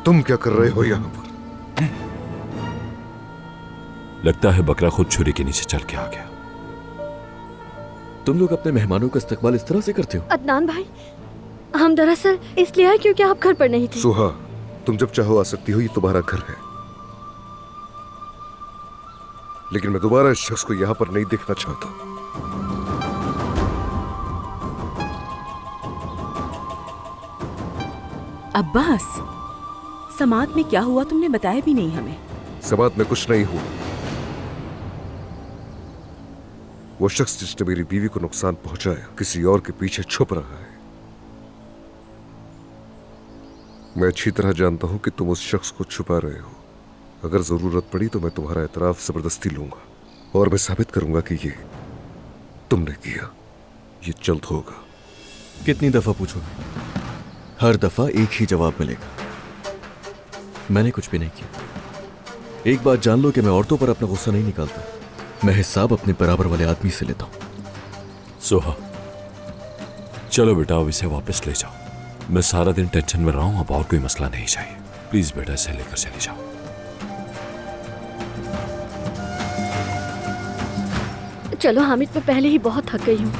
तुम क्या कर रहे हो यहाँ पर? लगता है बकरा खुद छुरी के नीचे चल के आ गया। तुम लोग अपने मेहमानों का इस्तकबाल इस तरह से करते हो? अदनान भाई, हम दरअसल इसलिए आए क्योंकि आप घर पर नहीं थे। सुहा, तुम जब चाहो आ सकती हो, ये तुम्हारा घर है। लेकिन मैं दोबारा इस शख्स को यहाँ पर नहीं देखना चाहता। अब्बास, समात में क्या हुआ तुमने बताया भी नहीं हमें। समात में कुछ नहीं हुआ। वो शख्स जिसने मेरी बीवी को नुकसान पहुंचाया किसी और के पीछे छुप रहा है। मैं अच्छी तरह जानता हूं कि तुम उस शख्स को छुपा रहे हो। अगर जरूरत पड़ी तो मैं तुम्हारा एतराफ जबरदस्ती लूंगा और मैं साबित करूंगा कि ये तुमने किया। ये जल्द होगा। कितनी दफा पूछोगे? हर दफा एक ही जवाब मिलेगा। मैंने कुछ भी नहीं किया। एक बात जान लो कि मैं औरतों पर अपना गुस्सा नहीं निकालता। मैं हिसाब अपने बराबर वाले आदमी से लेता हूं। सोहा, चलो बेटा, अब इसे वापस ले जाओ। मैं सारा दिन टेंशन में रहा हूं, अब और कोई मसला नहीं चाहिए। प्लीज बेटा, इसे लेकर चले जाओ। चलो हामिद, मैं पहले ही बहुत थक गई हूँ।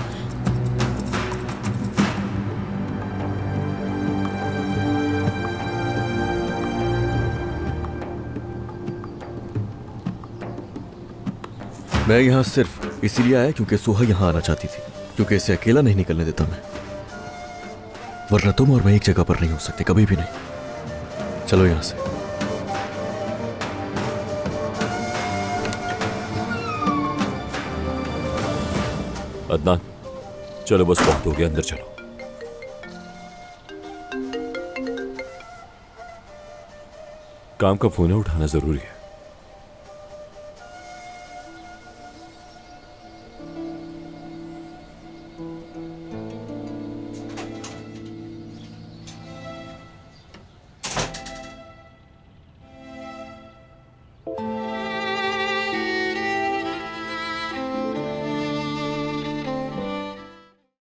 मैं यहां सिर्फ इसीलिए आया क्योंकि सुहा यहां आना चाहती थी, क्योंकि इसे अकेला नहीं निकलने देता मैं। वरना तुम और मैं एक जगह पर नहीं हो सकते, कभी भी नहीं। चलो यहां से। अदनान, चलो बस बहुत हो गया, अंदर चलो। काम का फोन है, उठाना जरूरी है।